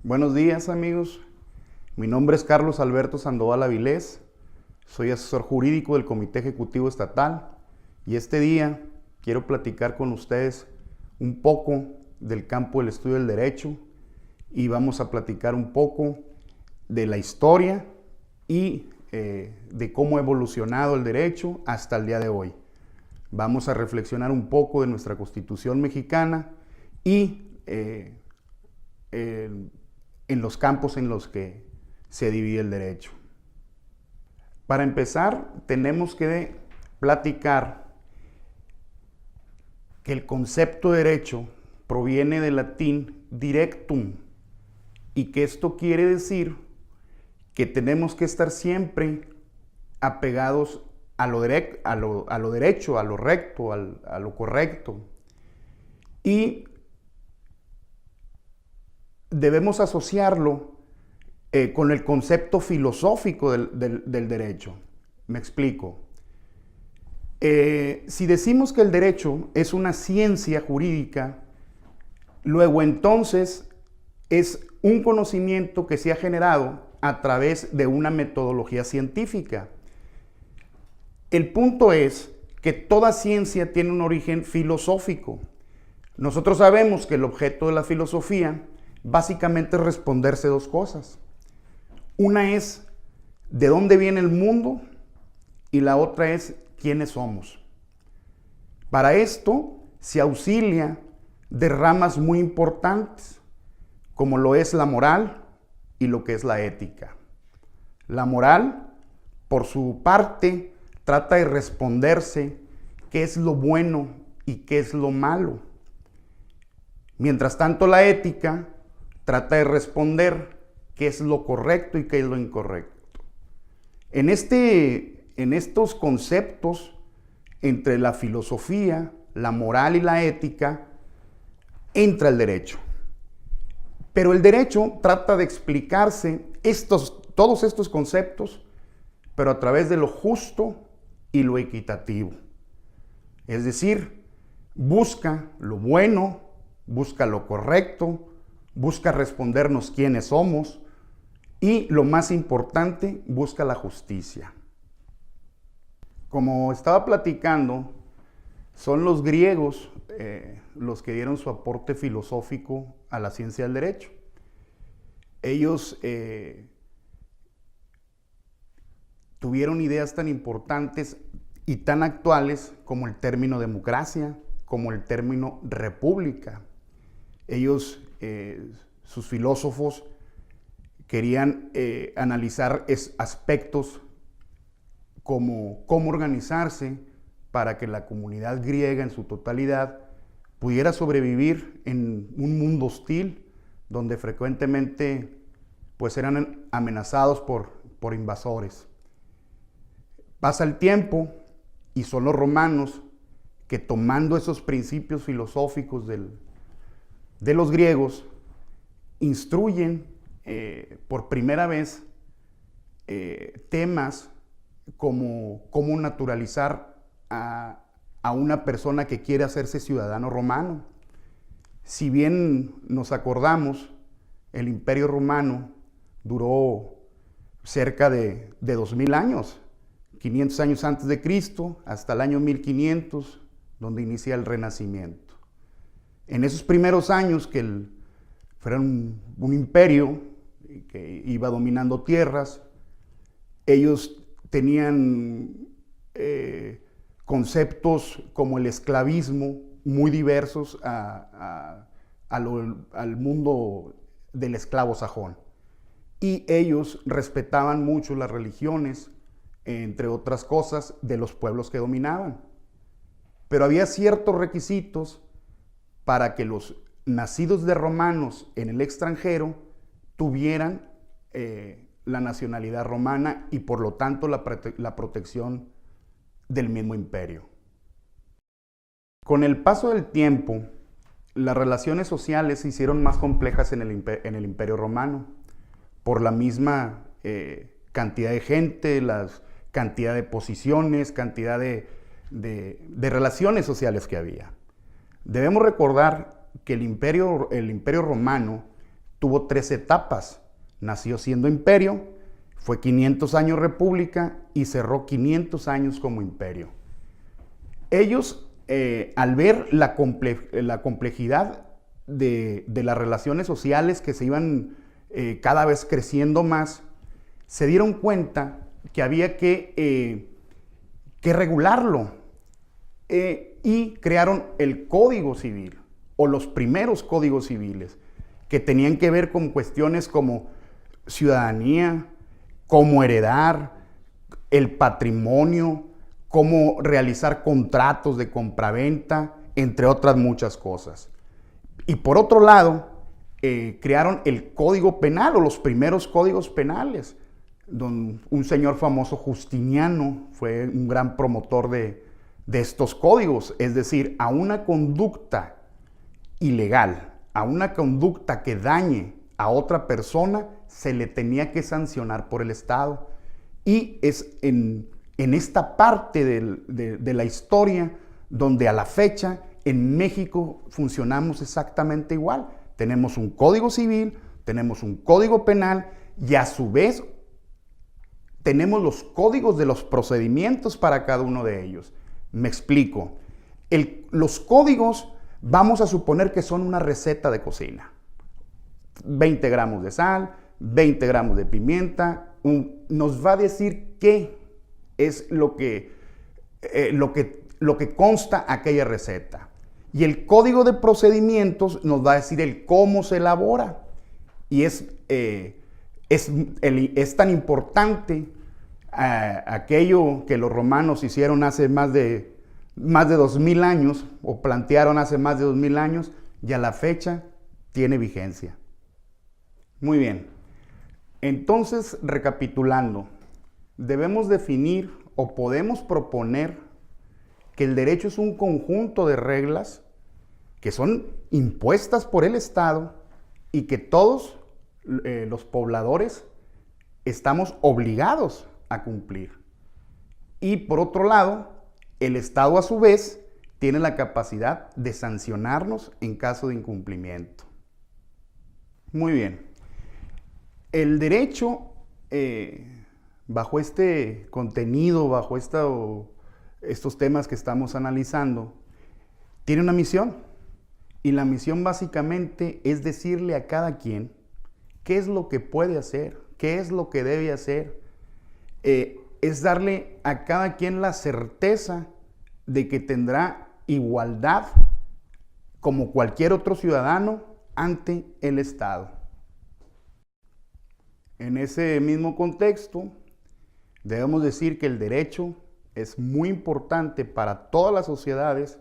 Buenos días, amigos. Mi nombre es Carlos Alberto Sandoval Avilés. Soy asesor jurídico del Comité Ejecutivo Estatal y este día quiero platicar con ustedes un poco del campo del estudio del derecho y vamos a platicar un poco de la historia y de cómo ha evolucionado el derecho hasta el día de hoy. Vamos a reflexionar un poco de nuestra Constitución mexicana y en los campos en los que se divide el derecho. Para empezar, tenemos que platicar que el concepto de derecho proviene del latín directum y que esto quiere decir que tenemos que estar siempre apegados a lo derecho, a lo recto, a lo correcto. Y debemos asociarlo con el concepto filosófico del derecho. Me explico. Si decimos que el derecho es una ciencia jurídica, luego entonces es un conocimiento que se ha generado a través de una metodología científica. El punto es que toda ciencia tiene un origen filosófico. Nosotros sabemos que el objeto de la filosofía básicamente es responderse dos cosas. Una es de dónde viene el mundo y la otra es quiénes somos. Para esto se auxilia de ramas muy importantes, como lo es la moral y lo que es la ética. La moral, por su parte, trata de responderse qué es lo bueno y qué es lo malo. Mientras tanto, la ética trata de responder qué es lo correcto y qué es lo incorrecto. En estos conceptos, entre la filosofía, la moral y la ética, entra el derecho. Pero el derecho trata de explicarse todos estos conceptos, pero a través de lo justo y lo equitativo. Es decir, busca lo bueno, busca lo correcto, busca respondernos quiénes somos y, lo más importante, busca la justicia. Como estaba platicando, son los griegos los que dieron su aporte filosófico a la ciencia del derecho. Ellos tuvieron ideas tan importantes y tan actuales como el término democracia, como el término república. Ellos, sus filósofos, querían analizar aspectos como cómo organizarse para que la comunidad griega en su totalidad pudiera sobrevivir en un mundo hostil donde frecuentemente pues eran amenazados por invasores. Pasa el tiempo y son los romanos que, tomando esos principios filosóficos de los griegos, instruyen por primera vez temas como cómo naturalizar a una persona que quiere hacerse ciudadano romano. Si bien nos acordamos, el Imperio Romano duró cerca de 2000 años, 500 años antes de Cristo, hasta el año 1500, donde inicia el Renacimiento. En esos primeros años que fueron un imperio que iba dominando tierras, ellos tenían conceptos como el esclavismo muy diversos al mundo del esclavo sajón. Y ellos respetaban mucho las religiones, entre otras cosas, de los pueblos que dominaban. Pero había ciertos requisitos para que los nacidos de romanos en el extranjero tuvieran la nacionalidad romana y por lo tanto la protección del mismo imperio. Con el paso del tiempo, las relaciones sociales se hicieron más complejas en el Imperio Romano por la misma cantidad de gente, la cantidad de posiciones, cantidad de relaciones sociales que había. Debemos recordar que el imperio romano tuvo 3 etapas. Nació siendo imperio, fue 500 años república y cerró 500 años como imperio. Ellos, al ver la complejidad de las relaciones sociales que se iban cada vez creciendo más, se dieron cuenta que había que regularlo y crearon el Código Civil o los primeros códigos civiles que tenían que ver con cuestiones como ciudadanía, cómo heredar, el patrimonio, cómo realizar contratos de compraventa, entre otras muchas cosas. Y por otro lado, crearon el Código Penal o los primeros códigos penales. Un señor famoso, Justiniano, fue un gran promotor de estos códigos, es decir, a una conducta ilegal, a una conducta que dañe a otra persona, se le tenía que sancionar por el Estado. Y es en esta parte de la historia donde a la fecha en México funcionamos exactamente igual. Tenemos un código civil, tenemos un código penal y a su vez tenemos los códigos de los procedimientos para cada uno de ellos. Me explico. Los códigos vamos a suponer que son una receta de cocina. 20 gramos de sal, 20 gramos de pimienta. Nos va a decir qué es lo que consta aquella receta. Y el código de procedimientos nos va a decir el cómo se elabora. Y es tan importante aquello que los romanos hicieron hace más de 2000 años, o plantearon hace más de 2000 años, y a la fecha tiene vigencia. Muy bien. Entonces, recapitulando, debemos definir o podemos proponer que el derecho es un conjunto de reglas que son impuestas por el Estado y que todos los pobladores estamos obligados a cumplir. Y por otro lado, el Estado a su vez tiene la capacidad de sancionarnos en caso de incumplimiento. Muy bien. El derecho, bajo este contenido, bajo estos temas que estamos analizando, tiene una misión. Y la misión básicamente es decirle a cada quien qué es lo que puede hacer, qué es lo que debe hacer. Es darle a cada quien la certeza de que tendrá igualdad como cualquier otro ciudadano ante el Estado. En ese mismo contexto, debemos decir que el derecho es muy importante para todas las sociedades,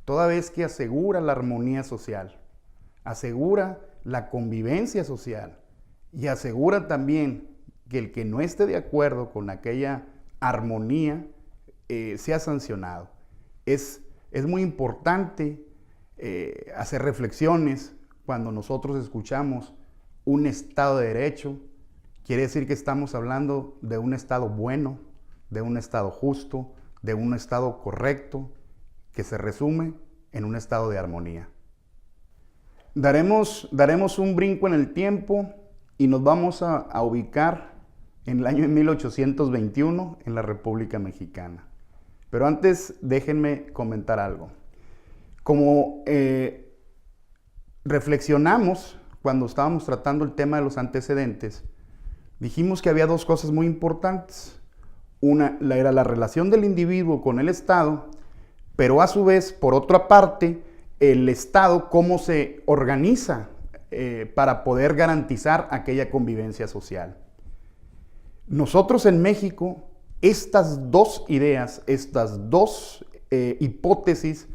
toda vez que asegura la armonía social, asegura la convivencia social y asegura también que el que no esté de acuerdo con aquella armonía sea sancionado. Es muy importante hacer reflexiones cuando nosotros escuchamos un Estado de Derecho. Quiere decir que estamos hablando de un Estado bueno, de un Estado justo, de un Estado correcto, que se resume en un estado de armonía. Daremos un brinco en el tiempo y nos vamos a ubicar en el año 1821 en la República Mexicana. Pero antes déjenme comentar algo. Como reflexionamos cuando estábamos tratando el tema de los antecedentes, dijimos que había dos cosas muy importantes. Una era la relación del individuo con el Estado, pero a su vez, por otra parte, el Estado cómo se organiza para poder garantizar aquella convivencia social. Nosotros en México, estas dos ideas, estas dos hipótesis,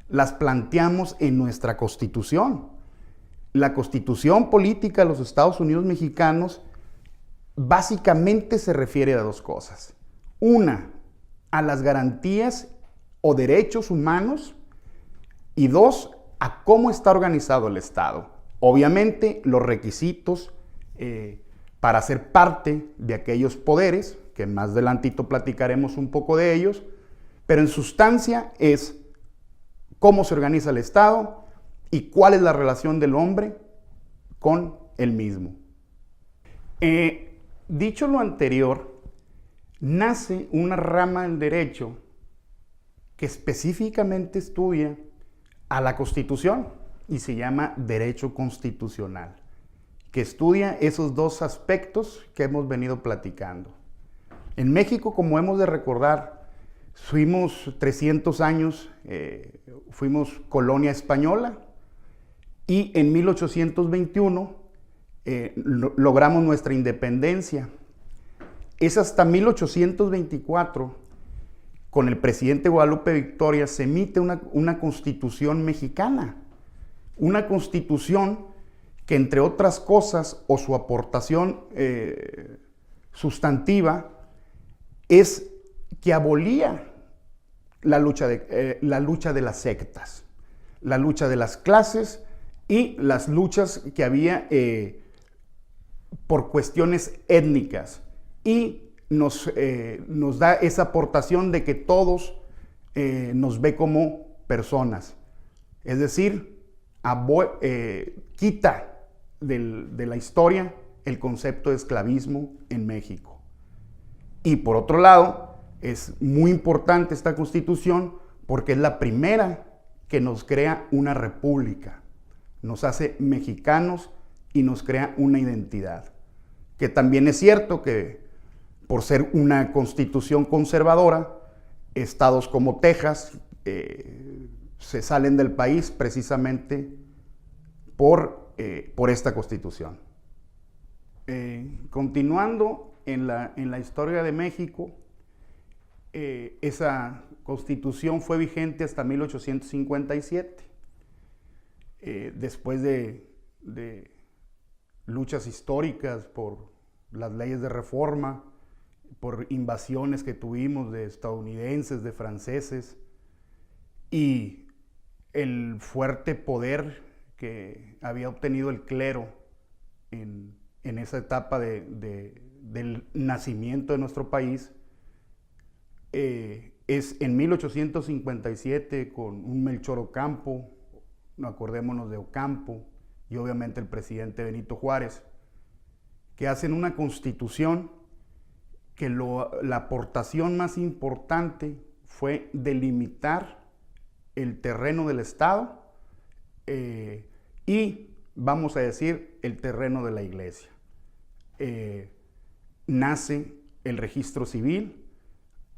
las planteamos en nuestra Constitución. La Constitución política de los Estados Unidos mexicanos básicamente se refiere a dos cosas. Una, a las garantías o derechos humanos, y dos, a cómo está organizado el Estado. Obviamente, los requisitos para ser parte de aquellos poderes, que más adelantito platicaremos un poco de ellos, pero en sustancia es cómo se organiza el Estado y cuál es la relación del hombre con el mismo. Dicho lo anterior, nace una rama del derecho que específicamente estudia a la Constitución y se llama Derecho Constitucional, que estudia esos dos aspectos que hemos venido platicando. En México, como hemos de recordar, fuimos 300 años, fuimos colonia española y en 1821 logramos nuestra independencia. Es hasta 1824, con el presidente Guadalupe Victoria, se emite una constitución mexicana. Una constitución que, entre otras cosas, o su aportación sustantiva, es que abolía la lucha de las sectas, la lucha de las clases y las luchas que había por cuestiones étnicas, y nos da esa aportación de que todos nos ve como personas. Es decir, quita de la historia el concepto de esclavismo en México. Y por otro lado, es muy importante esta Constitución porque es la primera que nos crea una república, nos hace mexicanos y nos crea una identidad. Que también es cierto que por ser una constitución conservadora, estados como Texas se salen del país precisamente por esta constitución. Continuando en la historia de México, esa constitución fue vigente hasta 1857. Después de luchas históricas por las leyes de reforma, por invasiones que tuvimos de estadounidenses, de franceses, y el fuerte poder que había obtenido el clero en esa etapa del nacimiento de nuestro país, es en 1857 con un Melchor Ocampo, acordémonos de Ocampo, y obviamente el presidente Benito Juárez, que hacen una constitución que la aportación más importante fue delimitar el terreno del Estado y, vamos a decir, el terreno de la Iglesia. Nace el registro civil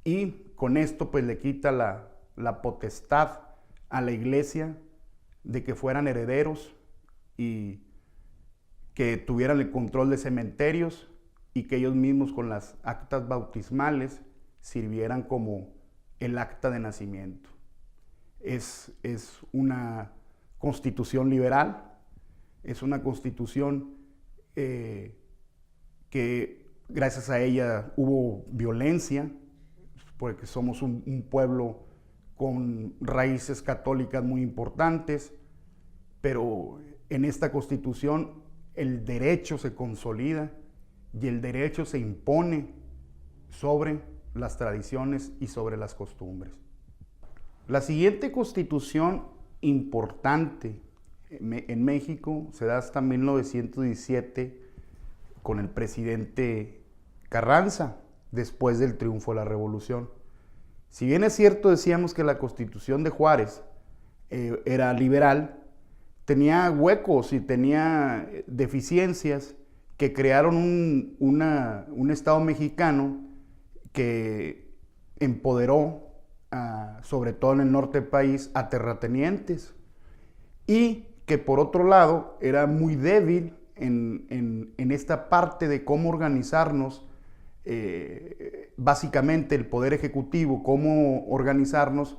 y con esto pues le quita la potestad a la Iglesia de que fueran herederos y que tuvieran el control de cementerios y que ellos mismos con las actas bautismales sirvieran como el acta de nacimiento. Es una constitución liberal, es una constitución que gracias a ella hubo violencia, porque somos un pueblo con raíces católicas muy importantes, pero en esta constitución el derecho se consolida y el derecho se impone sobre las tradiciones y sobre las costumbres. La siguiente constitución importante en México se da hasta 1917 con el presidente Carranza, después del triunfo de la Revolución. Si bien es cierto, decíamos que la Constitución de Juárez era liberal, tenía huecos y tenía deficiencias que crearon un Estado mexicano que empoderó, sobre todo en el norte del país, a terratenientes, y que por otro lado era muy débil en esta parte de cómo organizarnos, básicamente el Poder Ejecutivo, cómo organizarnos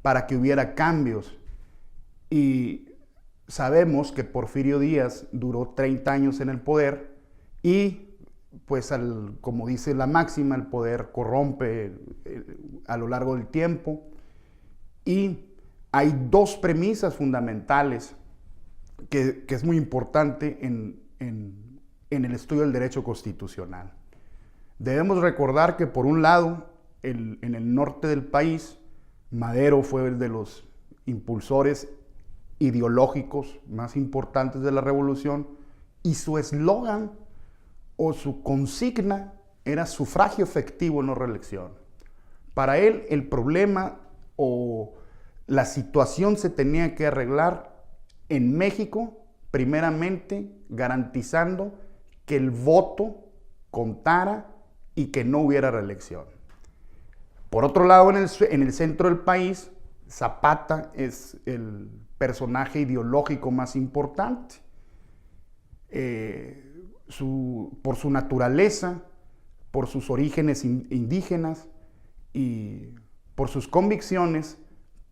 para que hubiera cambios. Y sabemos que Porfirio Díaz duró 30 años en el poder y pues como dice la máxima, el poder corrompe a lo largo del tiempo, y hay dos premisas fundamentales que es muy importante en el estudio del derecho constitucional. Debemos recordar que por un lado, en el norte del país, Madero fue el de los impulsores ideológicos más importantes de la revolución, y su eslogan o su consigna era sufragio efectivo, no reelección. Para él el problema o la situación se tenía que arreglar en México, primeramente garantizando que el voto contara y que no hubiera reelección. Por otro lado, en el centro del país, Zapata es el personaje ideológico más importante. Por su naturaleza, por sus orígenes indígenas y por sus convicciones,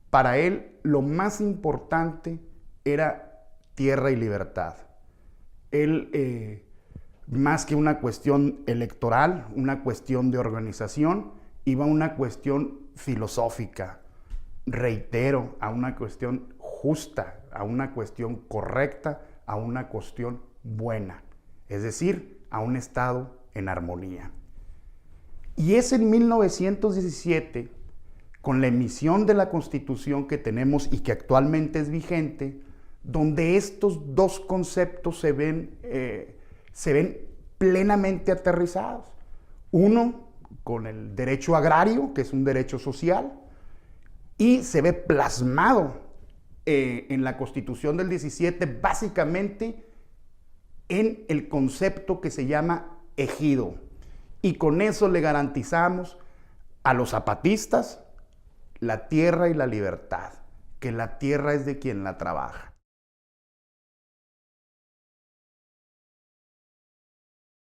para él lo más importante era tierra y libertad. Él, más que una cuestión electoral, una cuestión de organización, iba a una cuestión filosófica, reitero, a una cuestión justa, a una cuestión correcta, a una cuestión buena, es decir, a un estado en armonía. Y es en 1917, con la emisión de la Constitución que tenemos y que actualmente es vigente, donde estos dos conceptos se ven plenamente aterrizados. Uno, con el derecho agrario, que es un derecho social, y se ve plasmado en la Constitución del 17, básicamente en el concepto que se llama ejido. Y con eso le garantizamos a los zapatistas la tierra y la libertad, que la tierra es de quien la trabaja.